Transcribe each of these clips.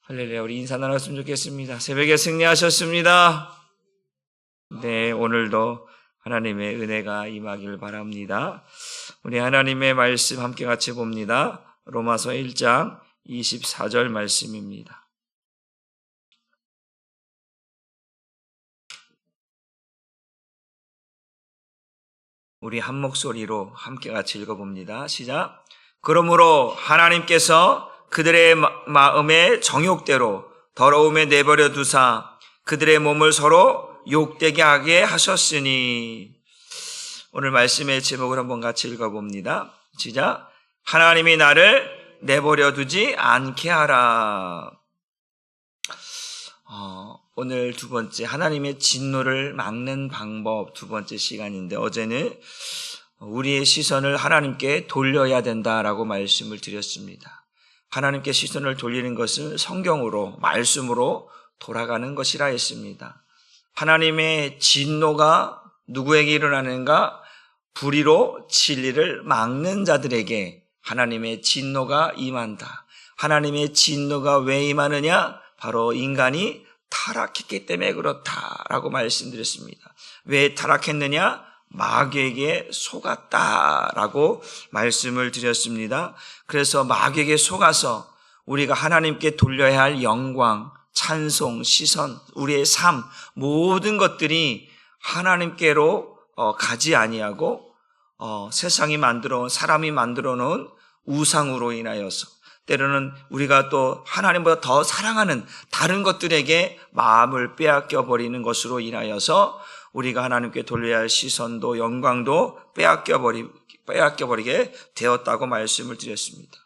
할렐루야. 우리 인사 나눴으면 좋겠습니다. 새벽에 승리하셨습니다. 네, 오늘도 하나님의 은혜가 임하길 바랍니다. 우리 하나님의 말씀 함께 같이 봅니다. 로마서 1장 24절 말씀입니다. 우리 한 목소리로 함께 같이 읽어봅니다. 시작. 그러므로 하나님께서 그들의 마음의 정욕대로 더러움에 내버려 두사 그들의 몸을 서로 욕되게 하게 하셨으니. 오늘 말씀의 제목을 한번 같이 읽어봅니다. 시작. 하나님이 나를 내버려 두지 않게 하라. 오늘 두 번째, 하나님의 진노를 막는 방법 두 번째 시간인데, 어제는 우리의 시선을 하나님께 돌려야 된다라고 말씀을 드렸습니다. 하나님께 시선을 돌리는 것은 성경으로, 말씀으로 돌아가는 것이라 했습니다. 하나님의 진노가 누구에게 일어나는가? 불의로 진리를 막는 자들에게 하나님의 진노가 임한다. 하나님의 진노가 왜 임하느냐? 바로 인간이 타락했기 때문에 그렇다라고 말씀드렸습니다. 왜 타락했느냐? 마귀에게 속았다라고 말씀을 드렸습니다. 그래서 마귀에게 속아서 우리가 하나님께 돌려야 할 영광, 찬송, 시선, 우리의 삶, 모든 것들이 하나님께로 가지 아니하고 세상이 만들어온, 사람이 만들어 놓은 우상으로 인하여서, 때로는 우리가 또 하나님보다 더 사랑하는 다른 것들에게 마음을 빼앗겨 버리는 것으로 인하여서 우리가 하나님께 돌려야 할 시선도 영광도 빼앗겨 버리게 되었다고 말씀을 드렸습니다.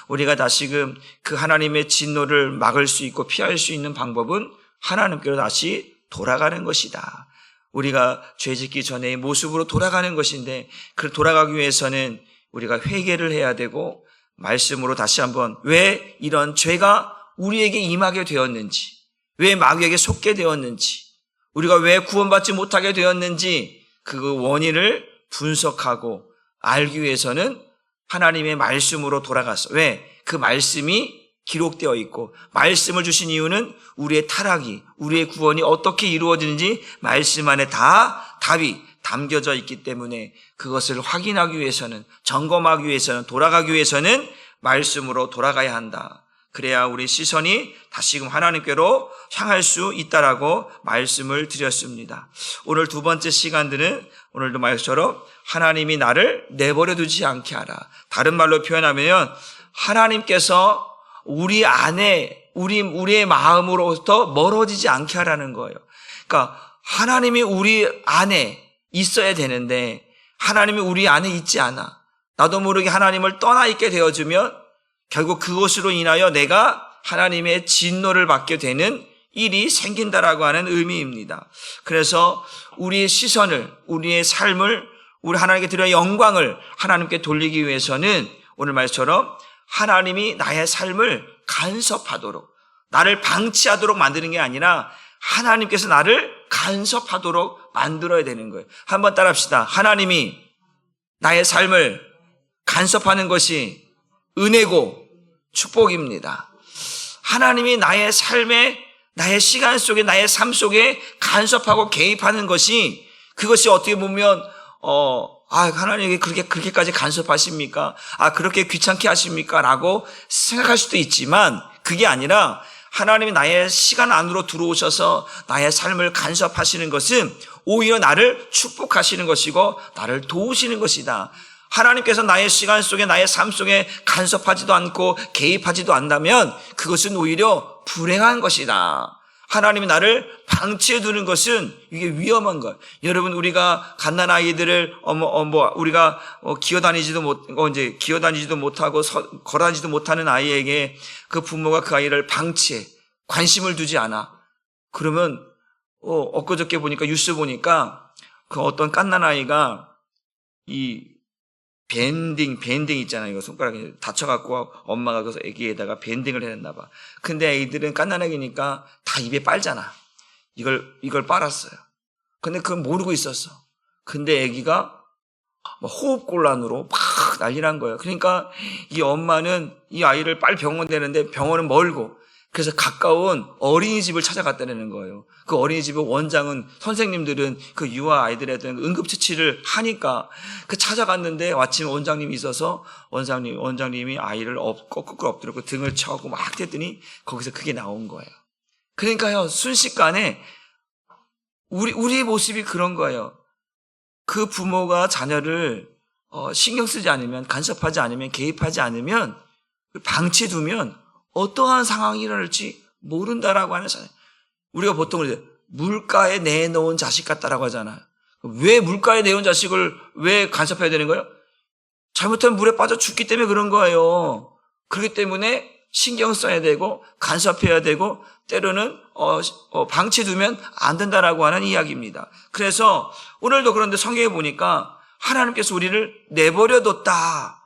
우리가 다시금 그 하나님의 진노를 막을 수 있고 피할 수 있는 방법은 하나님께로 다시 돌아가는 것이다. 우리가 죄짓기 전의 모습으로 돌아가는 것인데, 그 돌아가기 위해서는 우리가 회개를 해야 되고, 말씀으로 다시 한번 왜 이런 죄가 우리에게 임하게 되었는지, 왜 마귀에게 속게 되었는지, 우리가 왜 구원받지 못하게 되었는지 그 원인을 분석하고 알기 위해서는 하나님의 말씀으로 돌아가서, 왜? 그 말씀이 기록되어 있고, 말씀을 주신 이유는 우리의 타락이, 우리의 구원이 어떻게 이루어지는지 말씀 안에 다 답이 담겨져 있기 때문에 그것을 확인하기 위해서는, 점검하기 위해서는, 돌아가기 위해서는 말씀으로 돌아가야 한다. 그래야 우리 시선이 다시금 하나님께로 향할 수 있다라고 말씀을 드렸습니다. 오늘 두 번째 시간들은 오늘도 말씀처럼 하나님이 나를 내버려 두지 않게 하라. 다른 말로 표현하면 하나님께서 우리 안에, 우리의 마음으로부터 멀어지지 않게 하라는 거예요. 그러니까 하나님이 우리 안에 있어야 되는데 하나님이 우리 안에 있지 않아. 나도 모르게 하나님을 떠나 있게 되어주면 결국 그것으로 인하여 내가 하나님의 진노를 받게 되는 일이 생긴다라고 하는 의미입니다. 그래서 우리의 시선을, 우리의 삶을, 우리 하나님께 드려야 영광을 하나님께 돌리기 위해서는 오늘 말처럼 하나님이 나의 삶을 간섭하도록, 나를 방치하도록 만드는 게 아니라 하나님께서 나를 간섭하도록 만들어야 되는 거예요. 한번 따라합시다. 하나님이 나의 삶을 간섭하는 것이 은혜고 축복입니다. 하나님이 나의 삶에, 나의 시간 속에, 나의 삶 속에 간섭하고 개입하는 것이, 그것이 어떻게 보면 하나님이 그렇게까지 간섭하십니까? 그렇게 귀찮게 하십니까? 라고 생각할 수도 있지만, 그게 아니라 하나님이 나의 시간 안으로 들어오셔서 나의 삶을 간섭하시는 것은 오히려 나를 축복하시는 것이고 나를 도우시는 것이다. 하나님께서 나의 시간 속에, 나의 삶 속에 간섭하지도 않고 개입하지도 않다면 그것은 오히려 불행한 것이다. 하나님이 나를 방치해 두는 것은 이게 위험한 것. 여러분, 우리가 갓난 아이들을 우리가 기어다니지도 못하고 걸어다니지도 못하는 아이에게 그 부모가 그 아이를 방치해 관심을 두지 않아. 그러면 엊그저께 보니까 뉴스 보니까 그 어떤 갓난 아이가 이 밴딩 있잖아요. 이거 손가락에 다쳐갖고 엄마가 그래서 애기에다가 밴딩을 해냈나 봐. 근데 애기들은 갓난 애기니까 다 입에 빨잖아. 이걸 빨았어요. 근데 그건 모르고 있었어. 근데 애기가 호흡곤란으로 막 난리 난 거예요. 그러니까 이 엄마는 이 아이를 빨리 병원 대는데 병원은 멀고, 그래서 가까운 어린이집을 찾아갔다는 거예요. 그 어린이집의 원장은, 선생님들은 그 유아 아이들에 대한 응급처치를 하니까 그 찾아갔는데 마침 원장님이 있어서 원장님이 아이를 거꾸로 엎드렸고 등을 쳐고 막 했더니 거기서 그게 나온 거예요. 그러니까요, 순식간에 우리의 모습이 그런 거예요. 그 부모가 자녀를 신경 쓰지 않으면, 간섭하지 않으면, 개입하지 않으면, 방치해두면 어떠한 상황이 일어날지 모른다라고 하는 사람. 우리가 보통 물가에 내놓은 자식 같다라고 하잖아요. 왜 물가에 내놓은 자식을 왜 간섭해야 되는 거예요? 잘못하면 물에 빠져 죽기 때문에 그런 거예요. 그렇기 때문에 신경 써야 되고 간섭해야 되고 때로는 방치해두면 안 된다라고 하는 이야기입니다. 그래서 오늘도 그런데 성경에 보니까 하나님께서 우리를 내버려뒀다.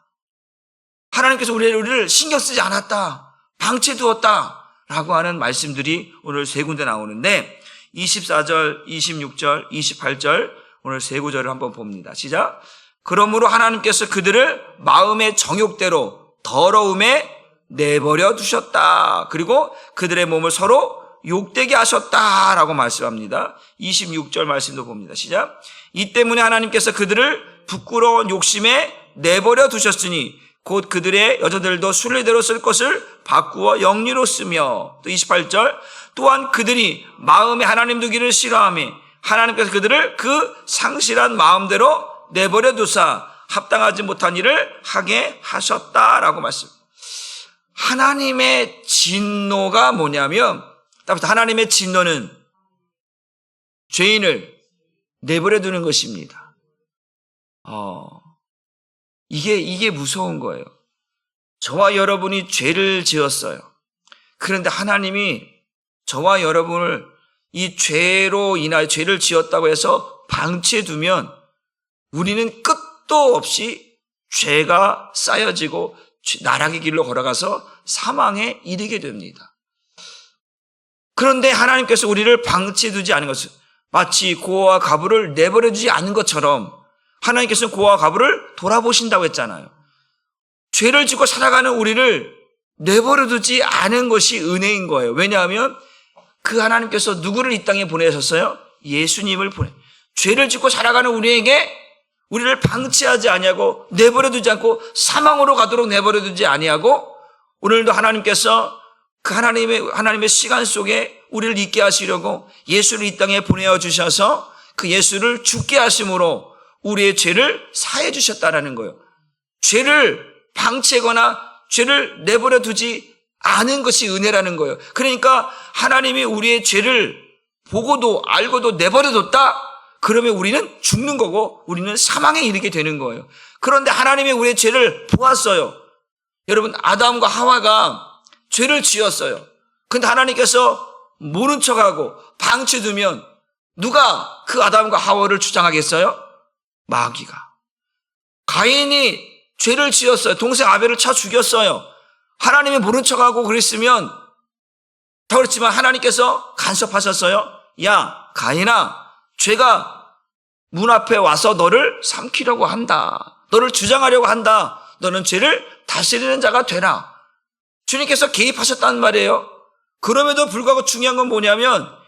하나님께서 우리를 신경 쓰지 않았다. 방치해두었다라고 하는 말씀들이 오늘 세 군데 나오는데 24절, 26절, 28절 오늘 세 구절을 한번 봅니다. 시작. 그러므로 하나님께서 그들을 마음의 정욕대로 더러움에 내버려 두셨다. 그리고 그들의 몸을 서로 욕되게 하셨다라고 말씀합니다. 26절 말씀도 봅니다. 시작. 이 때문에 하나님께서 그들을 부끄러운 욕심에 내버려 두셨으니 곧 그들의 여자들도 순리대로 쓸 것을 바꾸어 영리로 쓰며, 또 28절, 또한 그들이 마음에 하나님 두기를 싫어하며 하나님께서 그들을 그 상실한 마음대로 내버려 두사 합당하지 못한 일을 하게 하셨다라고 말씀. 하나님의 진노가 뭐냐면, 하나님의 진노는 죄인을 내버려 두는 것입니다. 이게 무서운 거예요. 저와 여러분이 죄를 지었어요. 그런데 하나님이 저와 여러분을 이 죄로 인하여 죄를 지었다고 해서 방치해 두면 우리는 끝도 없이 죄가 쌓여지고 나락의 길로 걸어가서 사망에 이르게 됩니다. 그런데 하나님께서 우리를 방치해 두지 않은 것은 마치 고아와 가부를 내버려 두지 않은 것처럼 하나님께서는 고아와 가부를 돌아보신다고 했잖아요. 죄를 짓고 살아가는 우리를 내버려 두지 않은 것이 은혜인 거예요. 왜냐하면 그 하나님께서 누구를 이 땅에 보내셨어요? 예수님을 죄를 짓고 살아가는 우리를 방치하지 아니하고 내버려 두지 않고 사망으로 가도록 내버려 두지 아니하고 오늘도 하나님께서 그 하나님의 시간 속에 우리를 있게 하시려고 예수를 이 땅에 보내어 주셔서 그 예수를 죽게 하심으로 우리의 죄를 사해 주셨다라는 거예요. 죄를 방치하거나 죄를 내버려 두지 않은 것이 은혜라는 거예요. 그러니까 하나님이 우리의 죄를 보고도 알고도 내버려 뒀다? 그러면 우리는 죽는 거고 우리는 사망에 이르게 되는 거예요. 그런데 하나님이 우리의 죄를 보았어요. 여러분, 아담과 하와가 죄를 지었어요. 근데 하나님께서 모른 척하고 방치두면 누가 그 아담과 하와를 주장하겠어요? 마귀가. 가인이 죄를 지었어요. 동생 아벨을 쳐 죽였어요. 하나님이 모른 척하고 그랬으면 더 그렇지만 하나님께서 간섭하셨어요. 야, 가인아, 죄가 문 앞에 와서 너를 삼키려고 한다. 너를 주장하려고 한다. 너는 죄를 다스리는 자가 되라. 주님께서 개입하셨단 말이에요. 그럼에도 불구하고 중요한 건 뭐냐면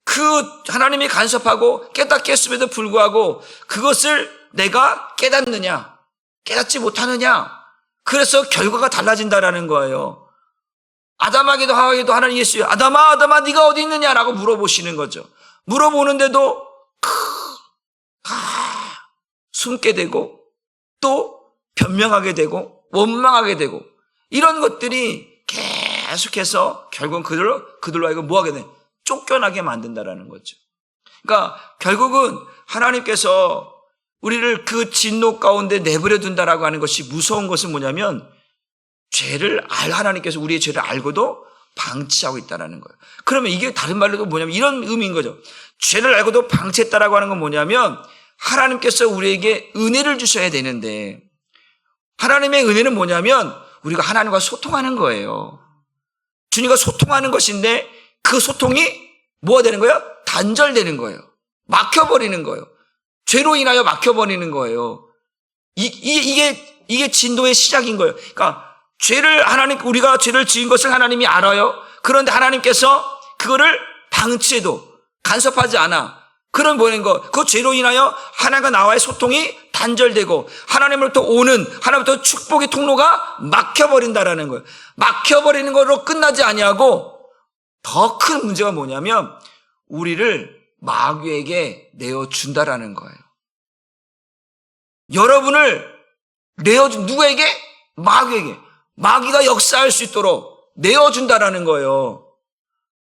그 하나님이 간섭하고 깨닫게 했음에도 불구하고 그것을 내가 깨닫느냐, 깨닫지 못하느냐. 그래서 결과가 달라진다라는 거예요. 아담에게도 하와에게도 하나님 예수여, 아담아 네가 어디 있느냐라고 물어보시는 거죠. 물어보는데도 숨게 되고 또 변명하게 되고 원망하게 되고 이런 것들이 계속해서 결국은 그들로 하여금 뭐하게 돼? 쫓겨나게 만든다라는 거죠. 그러니까 결국은 하나님께서 우리를 그 진노 가운데 내버려 둔다라고 하는 것이 무서운 것은 뭐냐면 하나님께서 우리의 죄를 알고도 방치하고 있다라는 거예요. 그러면 이게 다른 말로도 뭐냐면 이런 의미인 거죠. 죄를 알고도 방치했다라고 하는 건 뭐냐면 하나님께서 우리에게 은혜를 주셔야 되는데 하나님의 은혜는 뭐냐면 우리가 하나님과 소통하는 거예요. 주님과 소통하는 것인데 그 소통이 뭐가 되는 거예요? 단절되는 거예요. 막혀버리는 거예요. 죄로 인하여 막혀버리는 거예요. 이게 진도의 시작인 거예요. 그러니까 우리가 죄를 지은 것을 하나님이 알아요. 그런데 하나님께서 그거를 방치해도 간섭하지 않아. 그런 보이는 거, 그 죄로 인하여 하나님과 나와의 소통이 단절되고 하나님으로부터 오는, 하나님으로부터 축복의 통로가 막혀버린다라는 거예요. 막혀버리는 걸로 끝나지 아니하고 더 큰 문제가 뭐냐면 우리를 마귀에게 내어준다라는 거예요. 여러분을 내어준, 누구에게? 마귀에게. 마귀가 역사할 수 있도록 내어준다라는 거예요.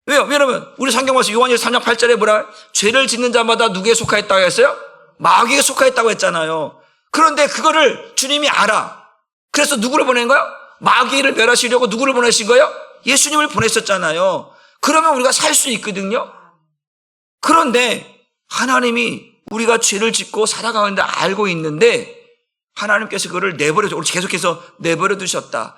왜요? 왜냐면 우리 성경 말씀 요한일서 3장 8절에 뭐라? 죄를 짓는 자마다 누구에 속하였다고 했어요? 마귀에 속하였다고 했잖아요. 그런데 그거를 주님이 알아. 그래서 누구를 보낸 거예요? 마귀를 멸하시려고 누구를 보내신 거예요? 예수님을 보냈었잖아요. 그러면 우리가 살 수 있거든요. 그런데 하나님이 우리가 죄를 짓고 살아가는데 알고 있는데 하나님께서 그거를 내버려, 우리 계속해서 내버려 두셨다.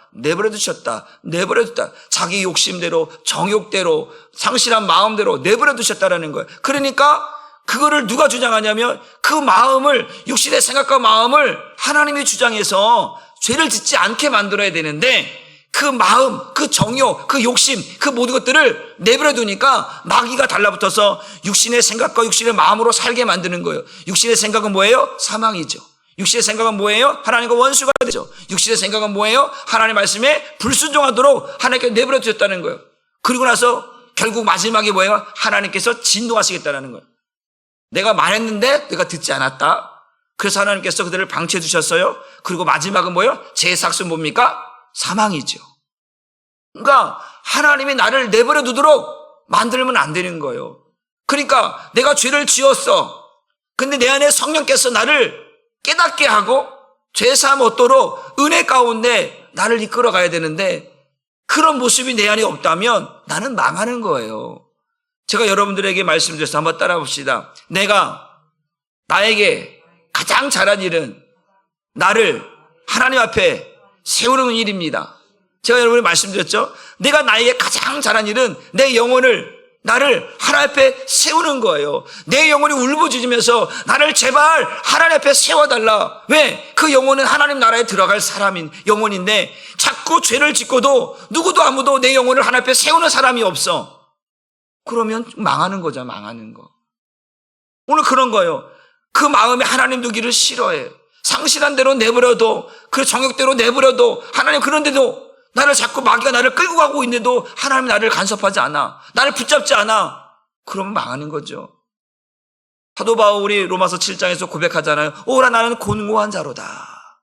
자기 욕심대로, 정욕대로, 상실한 마음대로 내버려 두셨다라는 거예요. 그러니까 그거를 누가 주장하냐면 그 마음을, 육신의 생각과 마음을 하나님이 주장해서 죄를 짓지 않게 만들어야 되는데 그 마음, 그 정욕, 그 욕심, 그 모든 것들을 내버려 두니까 마귀가 달라붙어서 육신의 생각과 육신의 마음으로 살게 만드는 거예요. 육신의 생각은 뭐예요? 사망이죠. 육신의 생각은 뭐예요? 하나님과 원수가 되죠. 육신의 생각은 뭐예요? 하나님의 말씀에 불순종하도록 하나님께 내버려 두셨다는 거예요. 그리고 나서 결국 마지막에 뭐예요? 하나님께서 진노하시겠다는 거예요. 내가 말했는데 내가 듣지 않았다. 그래서 하나님께서 그들을 방치해 두셨어요. 그리고 마지막은 뭐예요? 제 삭은 뭡니까? 사망이죠. 그러니까 하나님이 나를 내버려 두도록 만들면 안 되는 거예요. 그러니까 내가 죄를 지었어. 근데 내 안에 성령께서 나를 깨닫게 하고 죄사함 얻도록 은혜 가운데 나를 이끌어 가야 되는데 그런 모습이 내 안에 없다면 나는 망하는 거예요. 제가 여러분들에게 말씀드려서 한번 따라 봅시다. 내가 나에게 가장 잘한 일은 나를 하나님 앞에 세우는 일입니다. 제가 여러분에게 말씀드렸죠. 내가 나에게 가장 잘한 일은 내 영혼을, 나를 하나님 앞에 세우는 거예요. 내 영혼이 울부짖으면서 나를 제발 하나님 앞에 세워달라. 왜? 그 영혼은 하나님 나라에 들어갈 사람인 영혼인데 자꾸 죄를 짓고도 누구도 아무도 내 영혼을 하나님 앞에 세우는 사람이 없어. 그러면 망하는 거죠. 망하는 거. 오늘 그런 거예요. 그 마음에 하나님 두기를 싫어해. 상실한 대로 내버려도, 그 정욕대로 내버려도, 하나님 그런데도 나를 자꾸 마귀가 나를 끌고 가고 있는데도 하나님이 나를 간섭하지 않아. 나를 붙잡지 않아. 그러면 망하는 거죠. 사도 바울이 로마서 7장에서 고백하잖아요. 오라 나는 곤고한 자로다.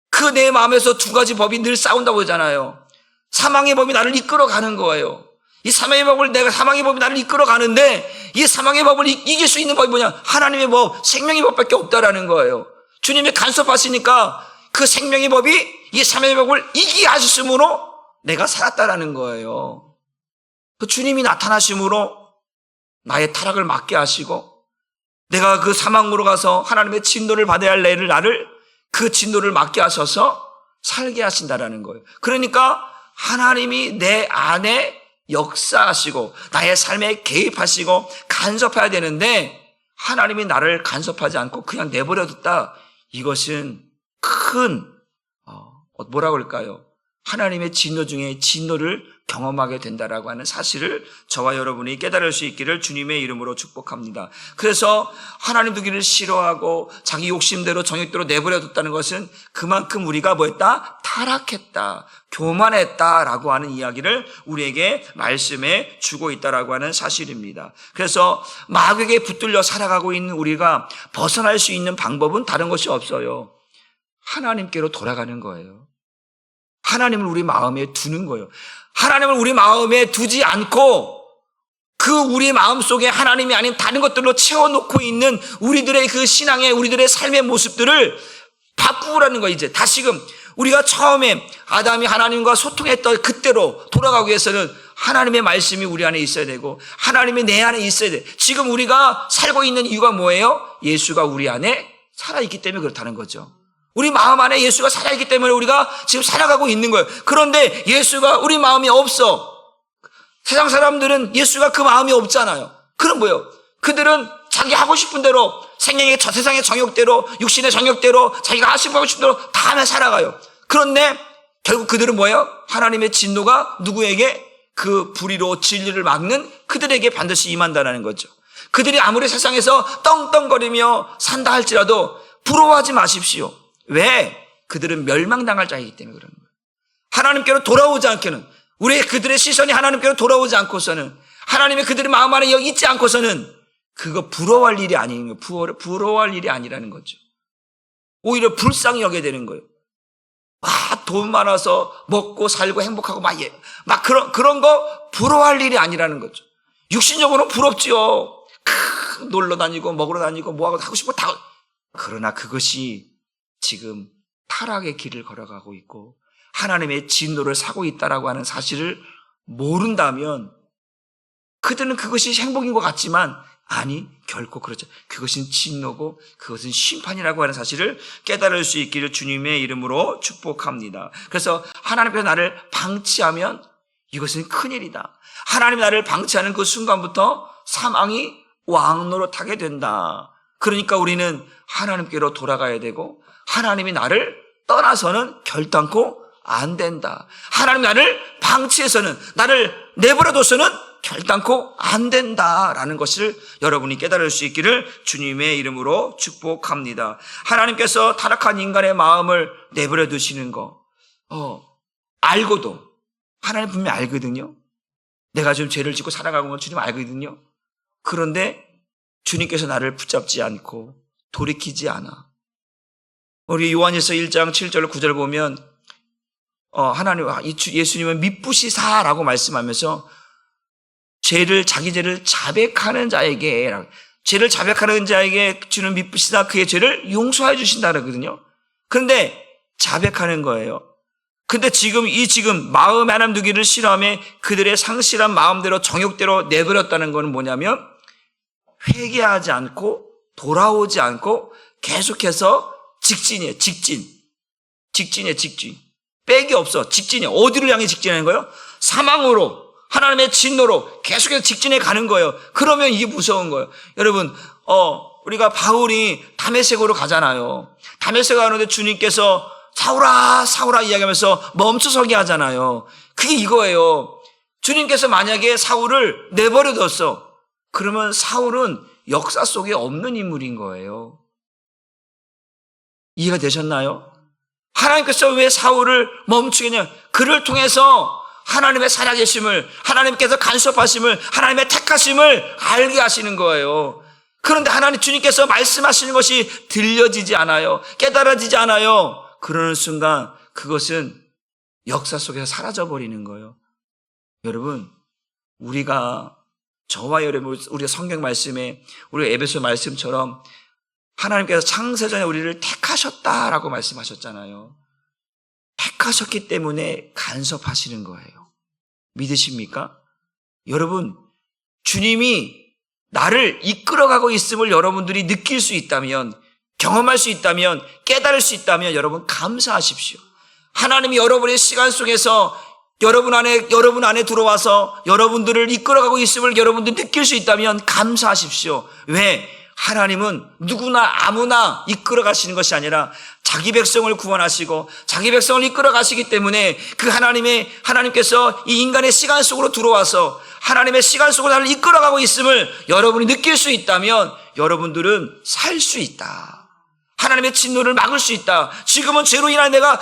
그 내 마음에서 두 가지 법이 늘 싸운다고 하잖아요. 사망의 법이 나를 이끌어가는 거예요. 이 사망의 법이 나를 이끌어가는데 이 사망의 법을 이길 수 있는 법이 뭐냐? 하나님의 법, 생명의 법밖에 없다라는 거예요. 주님이 간섭하시니까 그 생명의 법이 이 사망의 법을 이기게 하셨으므로 내가 살았다라는 거예요. 그 주님이 나타나심으로 나의 타락을 막게 하시고 내가 그 사망으로 가서 하나님의 진노를 받아야 할 나를 그 진노를 막게 하셔서 살게 하신다라는 거예요. 그러니까 하나님이 내 안에 역사하시고 나의 삶에 개입하시고 간섭해야 되는데 하나님이 나를 간섭하지 않고 그냥 내버려뒀다. 이것은 큰 뭐라고 할까요? 하나님의 진노 중에 진노를 경험하게 된다라고 하는 사실을 저와 여러분이 깨달을 수 있기를 주님의 이름으로 축복합니다. 그래서 하나님 두기를 싫어하고 자기 욕심대로 정욕대로 내버려뒀다는 것은 그만큼 우리가 뭐했다? 타락했다, 교만했다라고 하는 이야기를 우리에게 말씀해 주고 있다라고 하는 사실입니다. 그래서 마귀에게 붙들려 살아가고 있는 우리가 벗어날 수 있는 방법은 다른 것이 없어요. 하나님께로 돌아가는 거예요. 하나님을 우리 마음에 두는 거예요. 하나님을 우리 마음에 두지 않고 그 우리 마음속에 하나님이 아닌 다른 것들로 채워놓고 있는 우리들의 그 신앙의 우리들의 삶의 모습들을 바꾸라는 거예요. 이제 다시금 우리가 처음에 아담이 하나님과 소통했던 그때로 돌아가기 위해서는 하나님의 말씀이 우리 안에 있어야 되고 하나님이 내 안에 있어야 돼. 지금 우리가 살고 있는 이유가 뭐예요? 예수가 우리 안에 살아있기 때문에 그렇다는 거죠. 우리 마음 안에 예수가 살아있기 때문에 우리가 지금 살아가고 있는 거예요. 그런데 예수가 우리 마음이 없어. 세상 사람들은 예수가 그 마음이 없잖아요. 그럼 뭐예요? 그들은 자기 하고 싶은 대로 세상의 정욕대로 육신의 정욕대로 자기가 하고 싶은 대로 다 하며 살아가요. 그런데 결국 그들은 뭐예요? 하나님의 진노가 누구에게? 그 불의로 진리를 막는 그들에게 반드시 임한다는 거죠. 그들이 아무리 세상에서 떵떵거리며 산다 할지라도 부러워하지 마십시오. 왜? 그들은 멸망당할 자이기 때문에 그러는 거예요. 하나님께로 돌아오지 않게는, 그들의 시선이 하나님께로 돌아오지 않고서는, 하나님의 그들의 마음 안에 있지 않고서는 그거 부러워할 일이 아닌 거예요. 부러워할 일이 아니라는 거죠. 오히려 불쌍히 여겨야 되는 거예요. 돈 많아서 먹고 살고 행복하고 그런 거 부러워할 일이 아니라는 거죠. 육신적으로는 부럽지요. 놀러 다니고 먹으러 다니고 뭐하고 하고 싶어 다. 그러나 그것이 지금 타락의 길을 걸어가고 있고 하나님의 진노를 사고 있다라고 하는 사실을 모른다면 그들은 그것이 행복인 것 같지만 아니, 결코 그렇죠. 그것은 진노고 그것은 심판이라고 하는 사실을 깨달을 수 있기를 주님의 이름으로 축복합니다. 그래서 하나님께서 나를 방치하면 이것은 큰일이다. 하나님이 나를 방치하는 그 순간부터 사망이 왕노릇하게 된다. 그러니까 우리는 하나님께로 돌아가야 되고 하나님이 나를 떠나서는 결단코 안 된다. 하나님이 나를 방치해서는, 나를 내버려둬서는 결단코 안 된다라는 것을 여러분이 깨달을 수 있기를 주님의 이름으로 축복합니다. 하나님께서 타락한 인간의 마음을 내버려 두시는 거 알고도, 하나님 분명히 알거든요. 내가 좀 죄를 짓고 살아가는 건 주님 알거든요. 그런데 주님께서 나를 붙잡지 않고 돌이키지 않아. 우리 요한일서 1장 7절 9절 보면 하나님, 예수님은 미쁘시사라고 말씀하면서 자기 죄를 자백하는 자에게, 죄를 자백하는 자에게 주는 미쁘시다, 그의 죄를 용서해 주신다 그러거든요. 그런데 자백하는 거예요. 근데 지금 마음에 하나님 두기를 싫어하며 그들의 상실한 마음대로 정욕대로 내버렸다는 것은 뭐냐면 회개하지 않고 돌아오지 않고 계속해서 직진이에요. 직진이에요. 빽이 없어. 직진이에요. 어디를 향해 직진하는 거예요? 사망으로, 하나님의 진노로 계속해서 직진해 가는 거예요. 그러면 이게 무서운 거예요. 여러분, 우리가 바울이 다메섹으로 가잖아요. 다메섹 가는데 주님께서 사울아, 사울아 이야기하면서 멈춰서게 하잖아요. 그게 이거예요. 주님께서 만약에 사울을 내버려뒀어. 그러면 사울은 역사 속에 없는 인물인 거예요. 이해가 되셨나요? 하나님께서 왜 사울을 멈추겠냐? 그를 통해서 하나님의 살아계심을, 하나님께서 간섭하심을, 하나님의 택하심을 알게 하시는 거예요. 그런데 하나님 주님께서 말씀하시는 것이 들려지지 않아요. 깨달아지지 않아요. 그러는 순간 그것은 역사 속에서 사라져버리는 거예요. 여러분, 우리가, 저와 여러분, 우리가 성경 말씀에, 우리 에베소 말씀처럼 하나님께서 창세전에 우리를 택하셨다라고 말씀하셨잖아요. 택하셨기 때문에 간섭하시는 거예요. 믿으십니까? 여러분, 주님이 나를 이끌어가고 있음을 여러분들이 느낄 수 있다면, 경험할 수 있다면, 깨달을 수 있다면 여러분 감사하십시오. 하나님이 여러분의 시간 속에서 여러분 안에 들어와서 여러분들을 이끌어가고 있음을 여러분들이 느낄 수 있다면 감사하십시오. 왜? 하나님은 누구나 아무나 이끌어 가시는 것이 아니라 자기 백성을 구원하시고 자기 백성을 이끌어 가시기 때문에 그 하나님께서 이 인간의 시간 속으로 들어와서 하나님의 시간 속으로 나를 이끌어 가고 있음을 여러분이 느낄 수 있다면 여러분들은 살 수 있다. 하나님의 진노를 막을 수 있다. 지금은 죄로 인하여 내가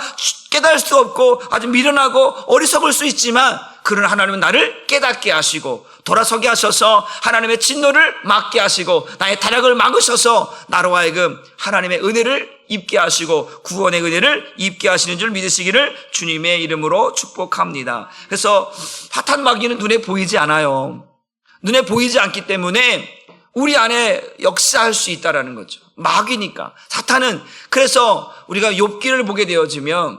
깨달을 수 없고 아주 미련하고 어리석을 수 있지만 그러나 하나님은 나를 깨닫게 하시고 돌아서게 하셔서 하나님의 진노를 막게 하시고 나의 타락을 막으셔서 나로 하여금 하나님의 은혜를 입게 하시고 구원의 은혜를 입게 하시는 줄 믿으시기를 주님의 이름으로 축복합니다. 그래서 사탄 마귀는 눈에 보이지 않아요. 눈에 보이지 않기 때문에 우리 안에 역사할 수 있다라는 거죠. 마귀니까. 사탄은, 그래서 우리가 욥기를 보게 되어지면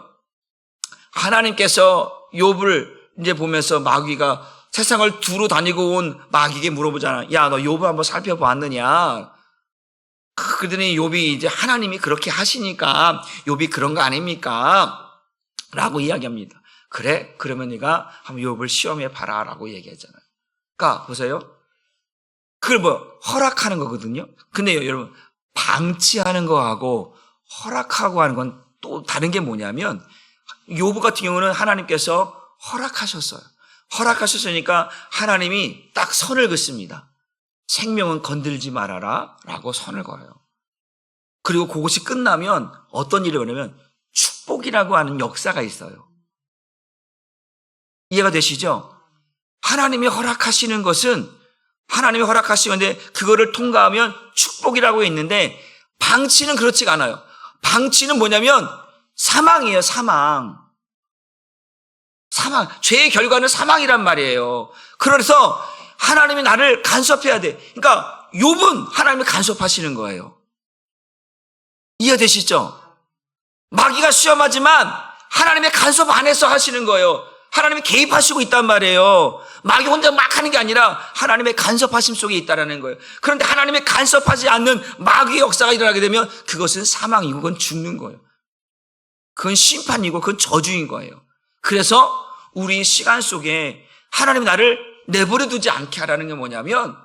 하나님께서 욥을 이제 보면서 마귀가 세상을 두루 다니고 온 마귀에게 물어보잖아. 야, 너 욥을 한번 살펴보았느냐? 그러더니 욥이 이제 하나님이 그렇게 하시니까 욥이 그런 거 아닙니까? 라고 이야기합니다. 그래? 그러면 네가 한번 욥을 시험해 봐라 라고 얘기하잖아요. 그러니까 보세요. 그걸 허락하는 거거든요. 근데 여러분, 방치하는 거하고 허락하고 하는 건 또 다른 게 뭐냐면 욥 같은 경우는 하나님께서 허락하셨어요. 허락하셨으니까 하나님이 딱 선을 긋습니다. 생명은 건들지 말아라 라고 선을 걸어요. 그리고 그것이 끝나면 어떤 일이 일어나면 축복이라고 하는 역사가 있어요. 이해가 되시죠? 하나님이 허락하시는 것은 하나님이 허락하시는데 그거를 통과하면 축복이라고 있는데 방치는 그렇지가 않아요. 방치는 뭐냐면 사망이에요. 사망. 죄의 결과는 사망이란 말이에요. 그래서 하나님이 나를 간섭해야 돼. 그러니까 욥은 하나님이 간섭하시는 거예요. 이해되시죠? 마귀가 시험하지만 하나님의 간섭 안에서 하시는 거예요. 하나님이 개입하시고 있단 말이에요. 마귀 혼자 막 하는 게 아니라 하나님의 간섭하심 속에 있다라는 거예요. 그런데 하나님의 간섭하지 않는 마귀의 역사가 일어나게 되면 그것은 사망이고 그건 죽는 거예요. 그건 심판이고 그건 저주인 거예요. 그래서 우리 시간 속에 하나님이 나를 내버려 두지 않게 하라는 게 뭐냐면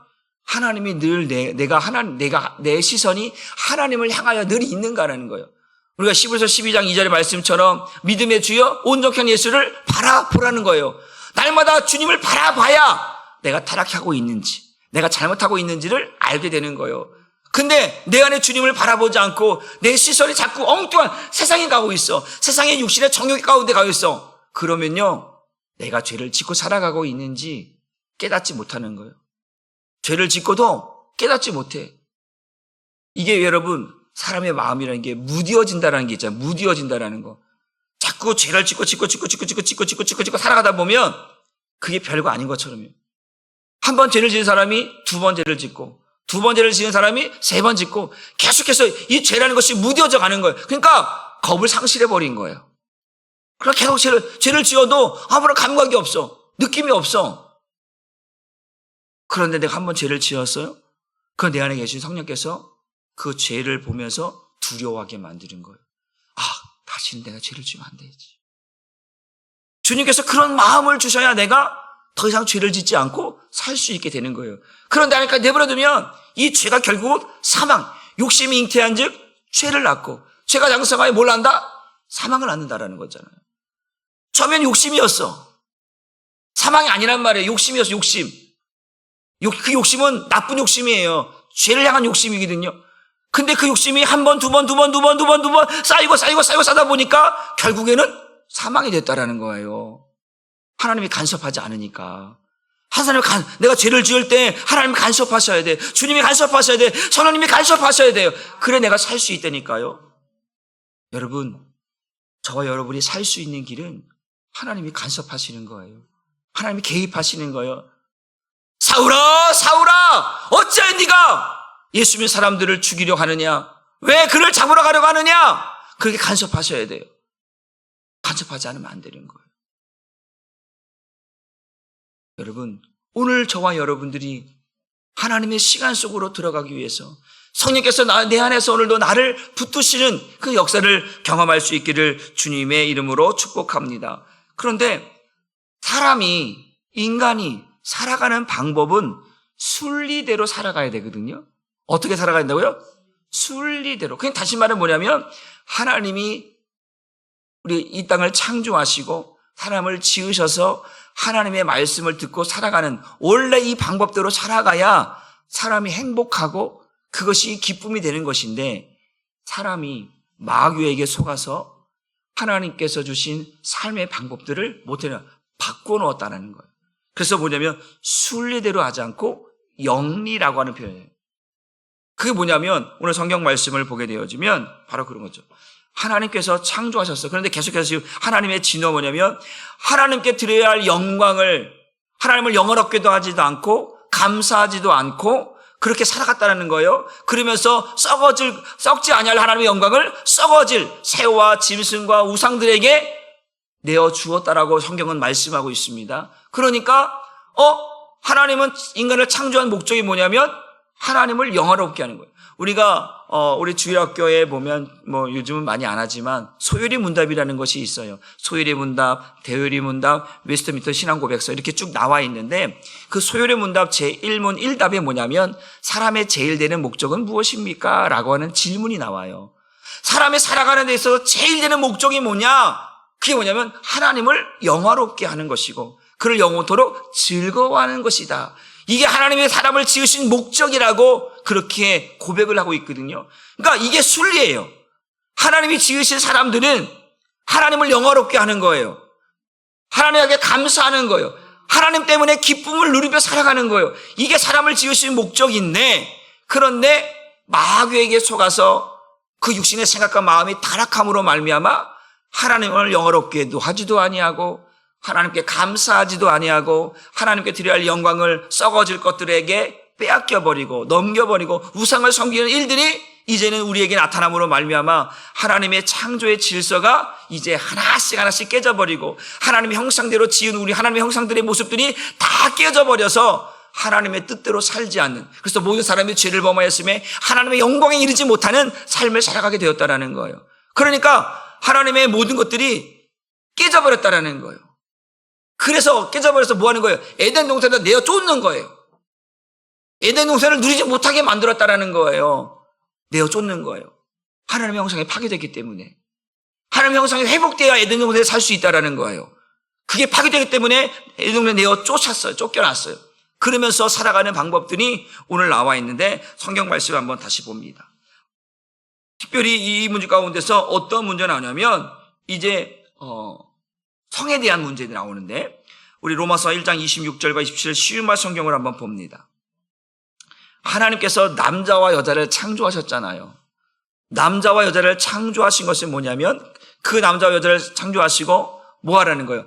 하나님이 늘 내 시선이 하나님을 향하여 늘 있는가라는 거예요. 우리가 히브리서 12장 2절의 말씀처럼 믿음의 주여 온전한 예수를 바라보라는 거예요. 날마다 주님을 바라봐야 내가 타락하고 있는지 내가 잘못하고 있는지를 알게 되는 거예요. 근데 내 안에 주님을 바라보지 않고 내 시선이 자꾸 엉뚱한 세상에 가고 있어. 세상의 육신의 정욕 가운데 가고 있어. 그러면요 내가 죄를 짓고 살아가고 있는지 깨닫지 못하는 거예요. 죄를 짓고도 깨닫지 못해. 이게 여러분 사람의 마음이라는 게 무뎌진다라는 게 있잖아요. 무뎌진다라는 거. 자꾸 죄를 짓고 살아가다 보면 그게 별거 아닌 것처럼요. 한 번 죄를 지은 사람이 두 번 죄를 짓고 두 번 죄를 지은 사람이 세 번 짓고 계속해서 이 죄라는 것이 무뎌져 가는 거예요. 그러니까 겁을 상실해버린 거예요. 그러니까 계속 죄를 지어도 아무런 감각이 없어. 느낌이 없어. 그런데 내가 한 번 죄를 지었어요? 그건 내 안에 계신 성령께서 그 죄를 보면서 두려워하게 만드는 거예요. 다시는 내가 죄를 지면 안 되지. 주님께서 그런 마음을 주셔야 내가 더 이상 죄를 짓지 않고 살 수 있게 되는 거예요. 그런데 하니까 내버려두면 이 죄가 결국 사망, 욕심이 잉태한 즉 죄를 낳고 죄가 장성하여 뭘 낳는다? 사망을 낳는다라는 거잖아요. 처음엔 욕심이었어. 사망이 아니란 말이에요. 욕심이었어. 욕심. 그 욕심은 나쁜 욕심이에요. 죄를 향한 욕심이거든요. 근데 그 욕심이 한 번, 두 번 쌓이고 쌓다 보니까 결국에는 사망이 됐다라는 거예요. 하나님이 간섭하지 않으니까. 내가 죄를 지을 때 하나님이 간섭하셔야 돼. 주님이 간섭하셔야 돼. 성령님이 간섭하셔야 돼요. 그래 내가 살 수 있다니까요. 여러분, 저와 여러분이 살 수 있는 길은 하나님이 간섭하시는 거예요. 하나님이 개입하시는 거예요. 사울아 어찌하여 네가 예수 믿는 사람들을 죽이려 하느냐? 왜 그를 잡으러 가려고 하느냐? 그렇게 간섭하셔야 돼요. 간섭하지 않으면 안 되는 거예요. 여러분, 오늘 저와 여러분들이 하나님의 시간 속으로 들어가기 위해서 성령께서 내 안에서 오늘도 나를 붙드시는 그 역사를 경험할 수 있기를 주님의 이름으로 축복합니다. 그런데 인간이 살아가는 방법은 순리대로 살아가야 되거든요. 어떻게 살아가야 된다고요? 순리대로. 그냥 다시 말하면 뭐냐면 하나님이 우리 이 땅을 창조하시고 사람을 지으셔서 하나님의 말씀을 듣고 살아가는 원래 이 방법대로 살아가야 사람이 행복하고 그것이 기쁨이 되는 것인데 사람이 마귀에게 속아서 하나님께서 주신 삶의 방법들을 못해나 바꿔놓았다는 거예요. 그래서 뭐냐면 순리대로 하지 않고 영리라고 하는 표현이에요. 그게 뭐냐면 오늘 성경 말씀을 보게 되어지면 바로 그런 거죠. 하나님께서 창조하셨어. 그런데 계속해서 지금 하나님의 진호가 뭐냐면 하나님께 드려야 할 영광을 하나님을 영어롭게도 하지도 않고 감사하지도 않고 그렇게 살아갔다는 거예요. 그러면서 썩지 아니할 하나님의 영광을 썩어질 새와 짐승과 우상들에게 내어 주었다라고 성경은 말씀하고 있습니다. 그러니까 하나님은 인간을 창조한 목적이 뭐냐면 하나님을 영화롭게 하는 거예요. 우리가 우리 주일학교에 보면 요즘은 많이 안 하지만 소요리 문답이라는 것이 있어요. 소요리 문답, 대요리 문답, 웨스트민스터 신앙고백서 이렇게 쭉 나와 있는데 그 소요리 문답 제1문 1답에 뭐냐면 사람의 제일 되는 목적은 무엇입니까? 라고 하는 질문이 나와요. 사람이 살아가는 데 있어서 제일 되는 목적이 뭐냐? 그게 뭐냐면 하나님을 영화롭게 하는 것이고 그를 영원토록 즐거워하는 것이다. 이게 하나님의 사람을 지으신 목적이라고 그렇게 고백을 하고 있거든요. 그러니까 이게 순리예요. 하나님이 지으신 사람들은 하나님을 영화롭게 하는 거예요. 하나님에게 감사하는 거예요. 하나님 때문에 기쁨을 누리며 살아가는 거예요. 이게 사람을 지으신 목적인데, 그런데 마귀에게 속아서 그 육신의 생각과 마음이 타락함으로 말미암아 하나님을 영화롭게도 하지도 아니하고 하나님께 감사하지도 아니하고 하나님께 드려야 할 영광을 썩어질 것들에게 빼앗겨버리고 넘겨버리고 우상을 섬기는 일들이 이제는 우리에게 나타남으로 말미암아 하나님의 창조의 질서가 이제 하나씩 깨져버리고 하나님의 형상대로 지은 우리 하나님의 형상들의 모습들이 다 깨져버려서 하나님의 뜻대로 살지 않는, 그래서 모든 사람이 죄를 범하였음에 하나님의 영광에 이르지 못하는 삶을 살아가게 되었다라는 거예요. 그러니까 하나님의 모든 것들이 깨져버렸다라는 거예요. 그래서 깨져버려서 뭐 하는 거예요? 에덴 동산에다 내어 쫓는 거예요. 에덴 동산을 누리지 못하게 만들었다라는 거예요. 내어 쫓는 거예요. 하나님의 형상이 파괴됐기 때문에. 하나님의 형상이 회복되어야 에덴 동산에 살 수 있다라는 거예요. 그게 파괴되기 때문에 에덴 동산에 내어 쫓았어요. 쫓겨났어요. 그러면서 살아가는 방법들이 오늘 나와 있는데 성경 말씀을 한번 다시 봅니다. 특별히 이 문제 가운데서 어떤 문제가 나오냐면 이제 성에 대한 문제들이 나오는데 우리 로마서 1장 26절과 27절 쉬운 말 성경을 한번 봅니다. 하나님께서 남자와 여자를 창조하셨잖아요. 남자와 여자를 창조하신 것은 뭐냐면 그 남자와 여자를 창조하시고 뭐 하라는 거예요?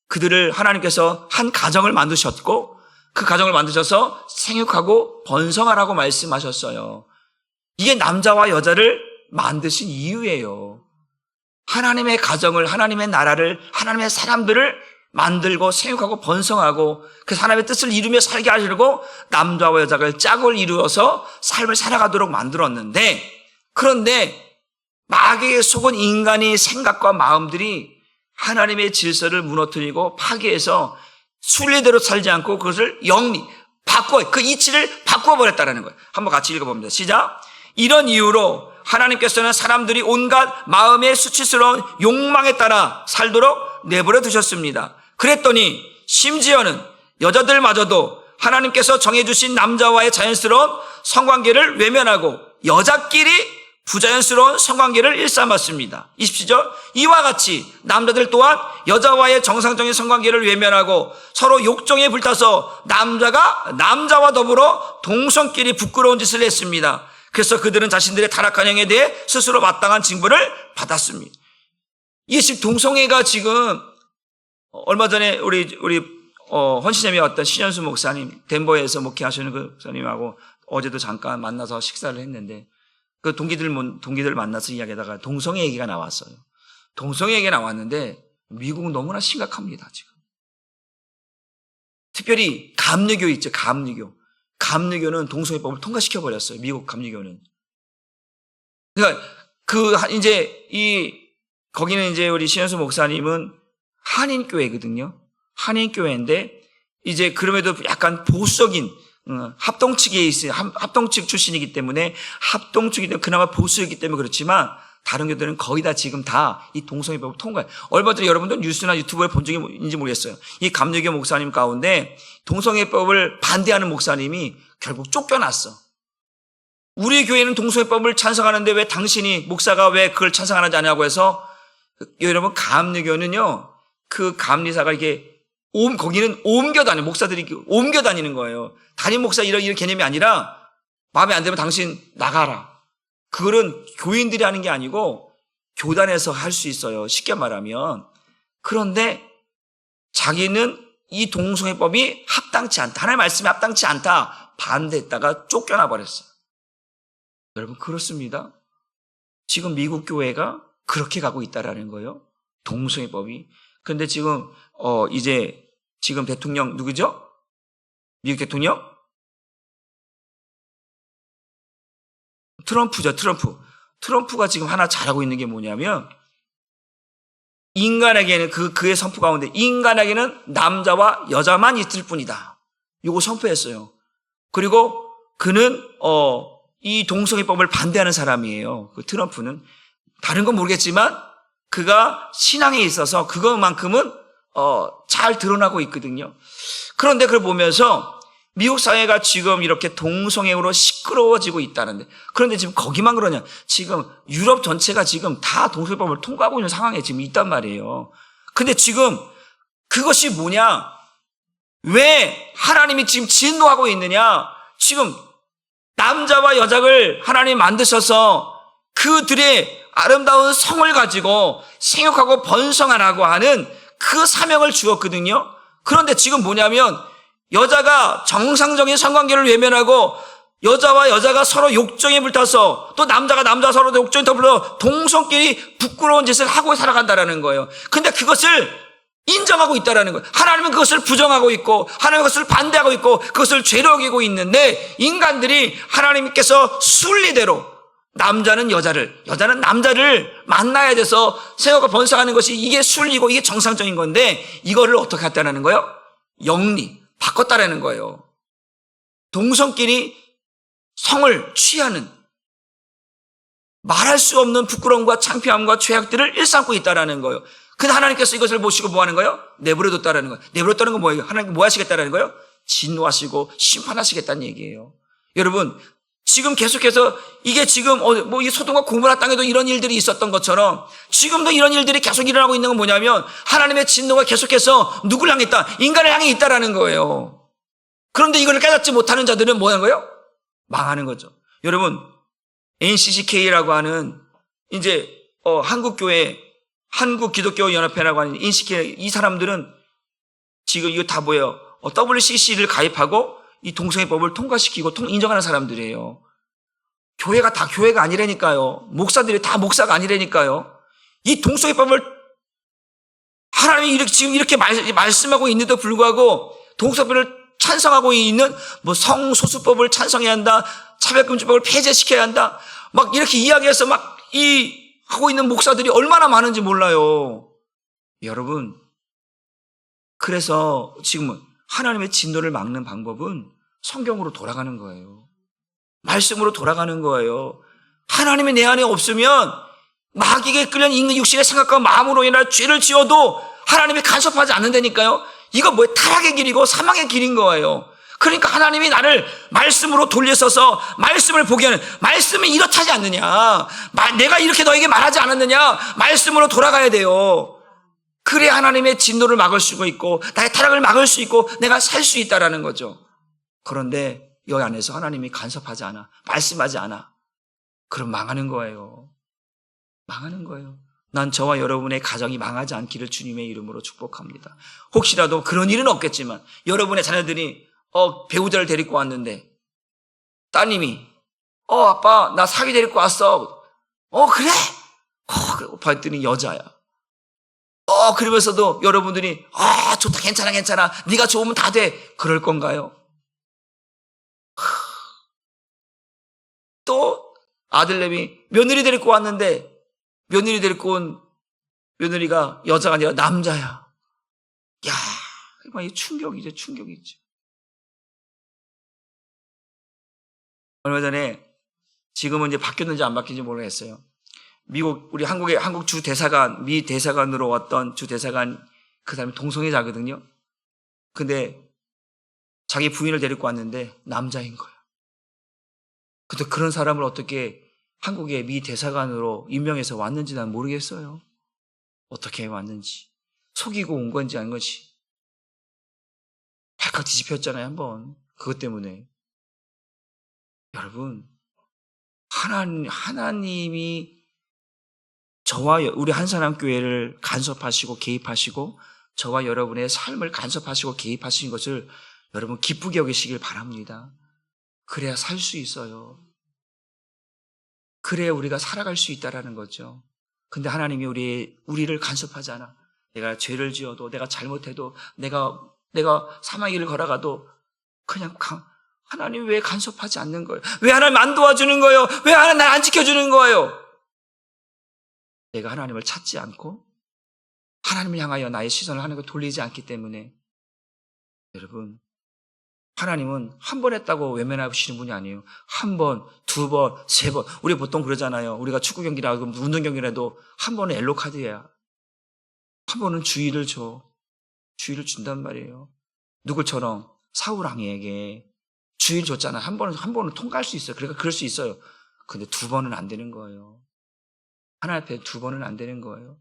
그들을 하나님께서 한 가정을 만드셨고 그 가정을 만드셔서 생육하고 번성하라고 말씀하셨어요. 이게 남자와 여자를 만드신 이유예요. 하나님의 가정을, 하나님의 나라를, 하나님의 사람들을 만들고 생육하고 번성하고 그 하나님의 뜻을 이루며 살게 하시려고 남자와 여자가 짝을 이루어서 삶을 살아가도록 만들었는데, 그런데 마귀의 속은 인간의 생각과 마음들이 하나님의 질서를 무너뜨리고 파괴해서 순리대로 살지 않고 그것을 그 이치를 바꿔버렸다는 거예요. 한번 같이 읽어봅니다. 시작. 이런 이유로 하나님께서는 사람들이 온갖 마음의 수치스러운 욕망에 따라 살도록 내버려 두셨습니다. 그랬더니 심지어는 여자들마저도 하나님께서 정해주신 남자와의 자연스러운 성관계를 외면하고 여자끼리 부자연스러운 성관계를 일삼았습니다. 27절. 이와 같이 남자들 또한 여자와의 정상적인 성관계를 외면하고 서로 욕정에 불타서 남자가 남자와 더불어 동성끼리 부끄러운 짓을 했습니다. 그래서 그들은 자신들의 타락한 행에 대해 스스로 마땅한 징벌을 받았습니다. 이게 지금 동성애가 지금 얼마 전에 우리 헌신점에 왔던 신현수 목사님, 덴버에서 목회하시는 그 목사님하고 어제도 잠깐 만나서 식사를 했는데 그 동기들 만나서 이야기하다가 동성애 얘기가 나왔어요. 동성애 얘기가 나왔는데 미국은 너무나 심각합니다, 지금. 특별히 감리교 있죠, 감리교. 감리교는 동성애법을 통과시켜버렸어요, 미국 감리교는. 그러니까 거기는 이제 우리 신현수 목사님은 한인교회거든요. 한인교회인데 이제 그럼에도 약간 보수적인 합동 측에 있어요. 합동 측 출신이기 때문에 합동 측이 그나마 보수이기 때문에 그렇지만 다른 교들은 거의 다 지금 다 이 동성애법을 통과해요. 얼마 전에 여러분들 뉴스나 유튜브에 본 적이 있는지 모르겠어요. 이 감리교 목사님 가운데 동성애법을 반대하는 목사님이 결국 쫓겨났어. 우리 교회는 동성애법을 찬성하는데 왜 당신이 목사가 왜 그걸 찬성하지 않냐고 해서 여러분 감리교는요, 그 감리사가 이게 거기는 옮겨 다니는 목사들이 옮겨 다니는 거예요. 담임 목사 이런 개념이 아니라 마음에 안 들면 당신 나가라. 그거는 교인들이 하는 게 아니고 교단에서 할 수 있어요, 쉽게 말하면. 그런데 자기는 이 동성애법이 합당치 않다, 하나님의 말씀이 합당치 않다 반대했다가 쫓겨나 버렸어요. 여러분, 그렇습니다. 지금 미국 교회가 그렇게 가고 있다라는 거예요, 동성애법이. 그런데 지금 지금 대통령 누구죠? 미국 대통령? 트럼프죠, 트럼프. 트럼프가 지금 하나 잘하고 있는 게 뭐냐면 인간에게는 그의 선포 가운데 인간에게는 남자와 여자만 있을 뿐이다, 요거 선포했어요. 그리고 그는 이 동성애법을 반대하는 사람이에요. 그 트럼프는. 다른 건 모르겠지만 그가 신앙에 있어서 그것만큼은 잘 드러나고 있거든요. 그런데 그걸 보면서 미국 사회가 지금 이렇게 동성애로 시끄러워지고 있다는데, 그런데 지금 거기만 그러냐? 지금 유럽 전체가 지금 다 동성애법을 통과하고 있는 상황에 지금 있단 말이에요. 근데 지금 그것이 뭐냐? 왜 하나님이 지금 진노하고 있느냐? 지금 남자와 여자를 하나님 만드셔서 그들의 아름다운 성을 가지고 생육하고 번성하라고 하는 그 사명을 주었거든요. 그런데 지금 뭐냐면 여자가 정상적인 성관계를 외면하고 여자와 여자가 서로 욕정에 불타서 또 남자가 남자 서로 욕정에 더불어 동성끼리 부끄러운 짓을 하고 살아간다는 거예요. 근데 그것을 인정하고 있다는 거예요. 하나님은 그것을 부정하고 있고 하나님은 그것을 반대하고 있고 그것을 죄로 여기고 있는데, 인간들이 하나님께서 순리대로 남자는 여자를, 여자는 남자를 만나야 돼서 생각과 번성하는 것이 이게 순리고 이게 정상적인 건데, 이거를 어떻게 했다는 거예요? 영리, 바꿨다라는 거예요. 동성끼리 성을 취하는, 말할 수 없는 부끄러움과 창피함과 죄악들을 일삼고 있다라는 거예요. 근데 하나님께서 이것을 보시고 뭐 하는 거예요? 내버려뒀다라는 거예요. 내버려뒀다는 건 뭐예요? 하나님 뭐 하시겠다라는 거예요? 진노하시고 심판하시겠다는 얘기예요. 여러분, 지금 계속해서 이게 지금 이 소돔과 고모라 땅에도 이런 일들이 있었던 것처럼 지금도 이런 일들이 계속 일어나고 있는 건 뭐냐면 하나님의 진노가 계속해서 누구를 향해 있다? 인간을 향해 있다라는 거예요. 그런데 이걸 깨닫지 못하는 자들은 뭐 하는 거예요? 망하는 거죠. 여러분, NCCK라고 하는 이제 한국교회, 한국기독교연합회라고 하는 NCK, 이 사람들은 지금 이거 다 뭐예요? WCC를 가입하고 이 동성애법을 통과시키고 인정하는 사람들이에요. 교회가 다 교회가 아니라니까요. 목사들이 다 목사가 아니라니까요. 이 동성애법을 하나님이 지금 이렇게 말씀하고 있는데도 불구하고 동성애법을 찬성하고 있는 뭐 성소수법을 찬성해야 한다, 차별금지법을 폐지시켜야 한다, 막 이렇게 이야기해서 막 하고 있는 목사들이 얼마나 많은지 몰라요. 여러분, 그래서 지금은 하나님의 진노를 막는 방법은 성경으로 돌아가는 거예요. 말씀으로 돌아가는 거예요. 하나님이 내 안에 없으면 마귀에게 끌려 있는 육신의 생각과 마음으로 인하여 죄를 지어도 하나님이 간섭하지 않는다니까요. 이거 뭐예요? 타락의 길이고 사망의 길인 거예요. 그러니까 하나님이 나를 말씀으로 돌려서서 말씀을 보게 하는, 말씀이 이렇지 않느냐, 내가 이렇게 너에게 말하지 않았느냐, 말씀으로 돌아가야 돼요. 그래야 하나님의 진노를 막을 수 있고 나의 타락을 막을 수 있고 내가 살 수 있다라는 거죠. 그런데 이 안에서 하나님이 간섭하지 않아, 말씀하지 않아, 그럼 망하는 거예요. 망하는 거예요. 난 저와 여러분의 가정이 망하지 않기를 주님의 이름으로 축복합니다. 혹시라도 그런 일은 없겠지만 여러분의 자녀들이 배우자를 데리고 왔는데 따님이 아빠 나 사귀 데리고 왔어. 그래? 봤더니 여자야. 그러면서도 여러분들이 좋다, 괜찮아, 네가 좋으면 다 돼, 그럴 건가요? 또 아들내미 며느리 데리고 왔는데 며느리 데리고 온 며느리가 여자가 아니라 남자야. 야, 이 충격이죠. 얼마 전에, 지금은 이제 바뀌었는지 안 바뀌는지 모르겠어요. 미국, 우리 한국 주 대사관, 미 대사관으로 왔던 주 대사관, 그 사람이 동성애자거든요. 근데 자기 부인을 데리고 왔는데 남자인 거야. 근데 그런 사람을 어떻게 한국의 미 대사관으로 임명해서 왔는지 난 모르겠어요. 어떻게 왔는지. 속이고 온 건지 아닌 건지. 발칵 뒤집혔잖아요, 한번. 그것 때문에. 여러분, 하나님이 저와 우리 한사람교회를 간섭하시고 개입하시고 저와 여러분의 삶을 간섭하시고 개입하신 것을 여러분 기쁘게 여기시길 바랍니다. 그래야 살 수 있어요. 그래야 우리가 살아갈 수 있다라는 거죠. 근데 하나님이 우리를 간섭하지 않아. 내가 죄를 지어도, 내가 잘못해도, 내가 사망의 길을 걸어가도 그냥 하나님 왜 간섭하지 않는 거예요? 왜 하나님 안 도와주는 거예요? 왜 하나님 날 안 지켜주는 거예요? 내가 하나님을 찾지 않고 하나님을 향하여 나의 시선을 하나님께 돌리지 않기 때문에. 여러분, 하나님은 한 번 했다고 외면하시는 분이 아니에요. 한 번, 두 번, 세 번. 우리 보통 그러잖아요. 우리가 축구 경기라고 운동 경기라도 한 번은 옐로 카드야. 한 번은 주의를 줘. 주의를 준단 말이에요. 누굴처럼 사울 왕에게 주의를 줬잖아. 한 번은 통과할 수 있어요. 그러니까 그럴 수 있어요. 근데 2번은 안 되는 거예요. 하나님 앞에 2번은 안 되는 거예요.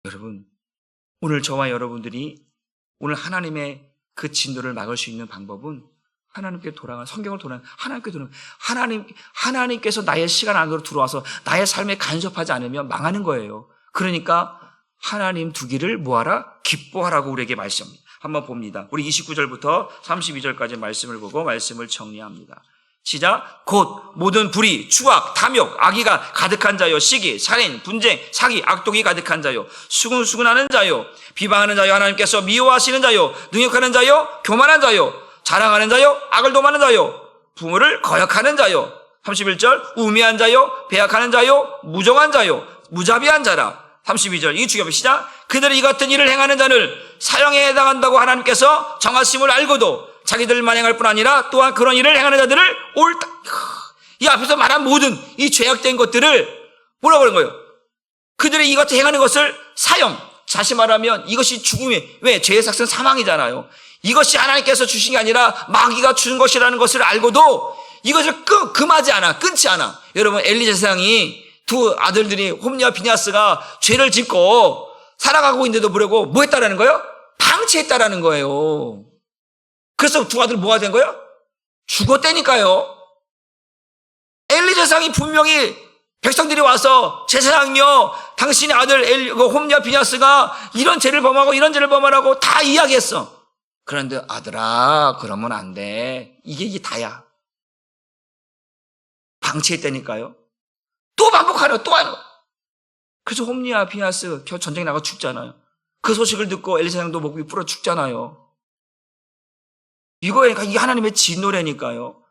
여러분, 오늘 저와 여러분들이 오늘 하나님의 그 진노를 막을 수 있는 방법은 하나님께 돌아가, 성경을 돌아가, 하나님께 돌아가, 하나님께서 나의 시간 안으로 들어와서 나의 삶에 간섭하지 않으면 망하는 거예요. 그러니까 하나님 두기를 뭐하라? 기뻐하라고 우리에게 말씀합니다. 한번 봅니다. 우리 29절부터 32절까지 말씀을 보고 말씀을 정리합니다. 시작. 곧 모든 불의, 추악, 탐욕, 악의가 가득한 자요, 시기, 살인, 분쟁, 사기, 악독이 가득한 자요, 수군수군하는 자요, 비방하는 자요, 하나님께서 미워하시는 자요, 능욕하는 자요, 교만한 자요, 자랑하는 자요, 악을 도모하는 자요, 부모를 거역하는 자요. 31절. 우매한 자요, 배약하는 자요, 무정한 자요, 무자비한 자라. 32절. 이 주격 시작. 그들이 이 같은 일을 행하는 자를 사형에 해당한다고 하나님께서 정하심을 알고도 자기들만 행할 뿐 아니라 또한 그런 일을 행하는 자들을 옳다. 이 앞에서 말한 모든 이 죄악된 것들을 뭐라고 그런 거예요? 그들이 이같이 행하는 것을 사형. 다시 말하면 이것이 죽음이, 왜? 죄의 삭은 사망이잖아요. 이것이 하나님께서 주신 게 아니라 마귀가 준 것이라는 것을 알고도 이것을 금하지 않아, 끊지 않아. 여러분, 엘리 제사장이 2 아들들이 홈리와 비냐스가 죄를 짓고 살아가고 있는데도 불구하고 뭐 했다라는 거예요? 방치했다라는 거예요. 그래서 2 아들 뭐가 된 거예요? 죽었다니까요. 엘리 제사장이 분명히 백성들이 와서 제사장이요, 당신의 아들 홈리와 비냐스가 이런 죄를 범하고 이런 죄를 범하라고 다 이야기했어. 그런데 아들아, 그러면 안 돼. 이게 다야. 방치했다니까요. 또 반복하려, 또 하는 거야. 그래서 홈리와 비냐스 전쟁에 나가 죽잖아요. 그 소식을 듣고 엘리사장도 목이 불어 죽잖아요. 이게 하나님의 진노라니까요.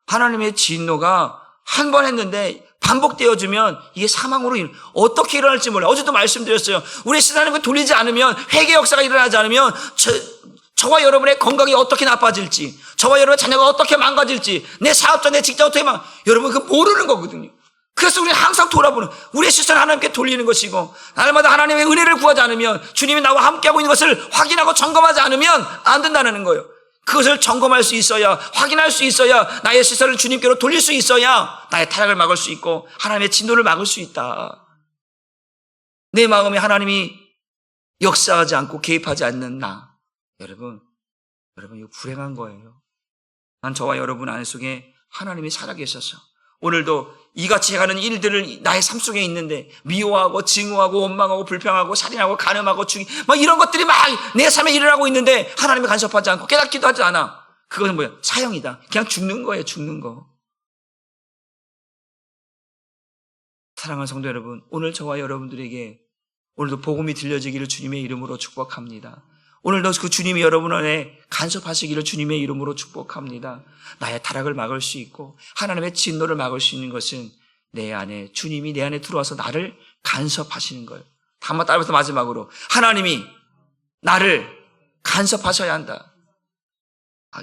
하나님의 진노가 한 번 했는데 반복되어지면 이게 사망으로 어떻게 일어날지 몰라요. 어제도 말씀드렸어요. 우리 신앙을 돌리지 않으면, 회개 역사가 일어나지 않으면 저와 여러분의 건강이 어떻게 나빠질지, 저와 여러분의 자녀가 어떻게 망가질지, 내 사업자, 내 직장 어떻게 여러분 그거 모르는 거거든요. 그래서 우리는 항상 돌아보는, 우리의 시선을 하나님께 돌리는 것이고, 날마다 하나님의 은혜를 구하지 않으면, 주님이 나와 함께하고 있는 것을 확인하고 점검하지 않으면 안 된다는 거예요. 그것을 점검할 수 있어야, 확인할 수 있어야, 나의 시선을 주님께로 돌릴 수 있어야 나의 타락을 막을 수 있고 하나님의 진노를 막을 수 있다. 내 마음에 하나님이 역사하지 않고 개입하지 않는 나, 여러분 이거 불행한 거예요. 난 저와 여러분 안에 속에 하나님이 살아계셔서 오늘도 이같이 해가는 일들을 나의 삶 속에 있는데 미워하고 증오하고 원망하고 불평하고 살인하고 간음하고 죽이 막 이런 것들이 막 내 삶에 일어나고 있는데 하나님이 간섭하지 않고 깨닫기도 하지 않아. 그것은 뭐예요? 사형이다. 그냥 죽는 거예요. 죽는 거. 사랑하는 성도 여러분, 오늘 저와 여러분들에게 오늘도 복음이 들려지기를 주님의 이름으로 축복합니다. 오늘도 그 주님이 여러분 안에 간섭하시기를 주님의 이름으로 축복합니다. 나의 타락을 막을 수 있고 하나님의 진노를 막을 수 있는 것은 내 안에, 주님이 내 안에 들어와서 나를 간섭하시는 거예요. 한번 따라서 마지막으로, 하나님이 나를 간섭하셔야 한다.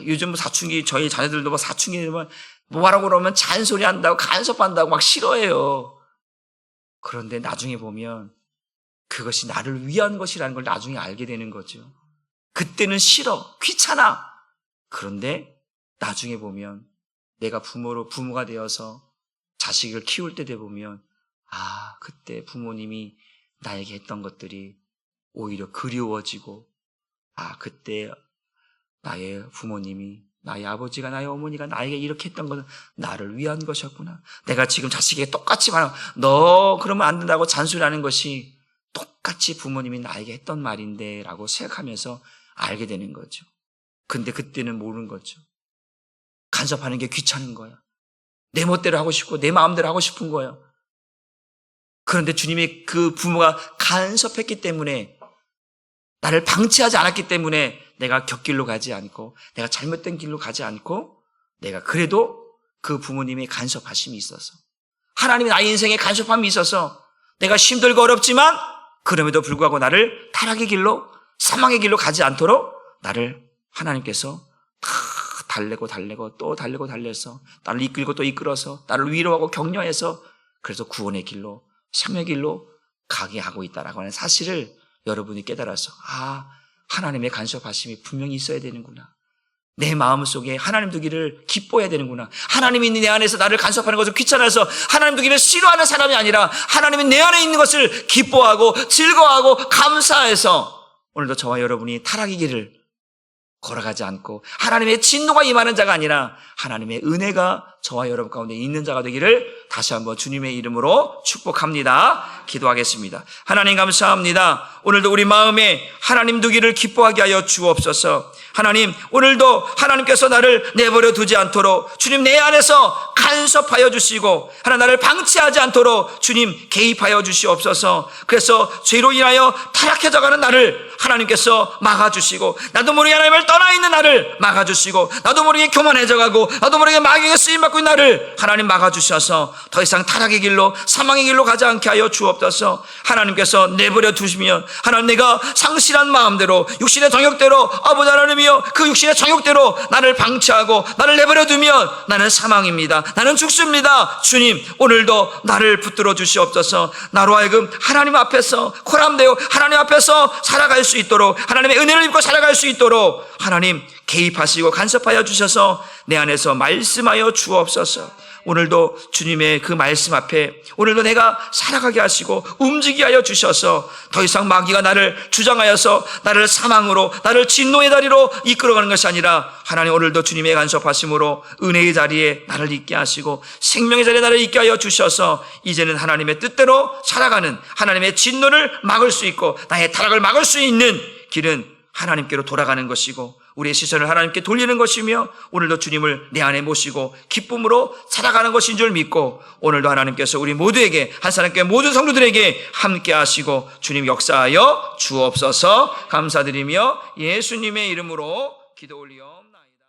요즘 사춘기, 저희 자녀들도 사춘기 되면 뭐하라고 그러면 잔소리 한다고, 간섭한다고 막 싫어해요. 그런데 나중에 보면 그것이 나를 위한 것이라는 걸 나중에 알게 되는 거죠. 그때는 싫어, 귀찮아. 그런데 나중에 보면 내가 부모가 되어서 자식을 키울 때 되보면, 그때 부모님이 나에게 했던 것들이 오히려 그리워지고, 그때 나의 부모님이, 나의 아버지가, 나의 어머니가 나에게 이렇게 했던 것은 나를 위한 것이었구나. 내가 지금 자식에게 똑같이 말하고, 너 그러면 안 된다고 잔소리하는 것이 똑같이 부모님이 나에게 했던 말인데 라고 생각하면서 알게 되는 거죠. 근데 그때는 모르는 거죠. 간섭하는 게 귀찮은 거야. 내 멋대로 하고 싶고 내 마음대로 하고 싶은 거예요. 그런데 주님이 그 부모가 간섭했기 때문에, 나를 방치하지 않았기 때문에 내가 곁길로 가지 않고, 내가 잘못된 길로 가지 않고, 내가 그래도 그 부모님의 간섭하심이 있어서, 하나님이 나의 인생에 간섭함이 있어서 내가 힘들고 어렵지만 그럼에도 불구하고 나를 타락의 길로, 사망의 길로 가지 않도록 나를 하나님께서 달래고 또 달래서 나를 이끌고 또 이끌어서 나를 위로하고 격려해서, 그래서 구원의 길로, 삶의 길로 가게 하고 있다라고 하는 사실을 여러분이 깨달아서 하나님의 간섭하심이 분명히 있어야 되는구나. 내 마음속에 하나님 두기를 기뻐해야 되는구나. 하나님이 내 안에서 나를 간섭하는 것을 귀찮아서 하나님 두기를 싫어하는 사람이 아니라 하나님이 내 안에 있는 것을 기뻐하고 즐거워하고 감사해서 오늘도 저와 여러분이 타락의 길을 걸어가지 않고 하나님의 진노가 임하는 자가 아니라 하나님의 은혜가 저와 여러분 가운데 있는 자가 되기를 다시 한번 주님의 이름으로 축복합니다. 기도하겠습니다. 하나님 감사합니다. 오늘도 우리 마음에 하나님 두기를 기뻐하게 하여 주옵소서. 하나님, 오늘도 하나님께서 나를 내버려 두지 않도록 주님 내 안에서 간섭하여 주시고 나를 방치하지 않도록 주님 개입하여 주시옵소서. 그래서 죄로 인하여 타락해져가는 나를 하나님께서 막아주시고 나도 모르게 하나님을 떠나 있는 나를 막아주시고 나도 모르게 교만해져가고 나도 모르게 마귀에게 쓰임받고 있는 나를 하나님 막아주셔서 더 이상 타락의 길로 사망의 길로 가지 않게 하여 주옵소서. 하나님께서 내버려 두시면 하나님 내가 상실한 마음대로 육신의 정욕대로 아버지 하나님이여 그 육신의 정욕대로 나를 방치하고 나를 내버려 두면 나는 사망입니다. 나는 죽습니다. 주님 오늘도 나를 붙들어 주시옵소서. 나로 하여금 하나님 앞에서 코람되어 하나님 앞에서 살아갈 수 있도록 하나님의 은혜를 입고 살아갈 수 있도록 하나님 개입하시고 간섭하여 주셔서 내 안에서 말씀하여 주옵소서. 오늘도 주님의 그 말씀 앞에 오늘도 내가 살아가게 하시고 움직이게 하여 주셔서 더 이상 마귀가 나를 주장하여서 나를 사망으로 나를 진노의 다리로 이끌어가는 것이 아니라 하나님 오늘도 주님의 간섭하심으로 은혜의 자리에 나를 있게 하시고 생명의 자리에 나를 있게 하여 주셔서 이제는 하나님의 뜻대로 살아가는 하나님의 진노를 막을 수 있고 나의 타락을 막을 수 있는 길은 하나님께로 돌아가는 것이고 우리의 시선을 하나님께 돌리는 것이며 오늘도 주님을 내 안에 모시고 기쁨으로 살아가는 것인 줄 믿고 오늘도 하나님께서 우리 모두에게 한 사람께 모든 성도들에게 함께 하시고 주님 역사하여 주옵소서. 감사드리며 예수님의 이름으로 기도 올리옵나이다.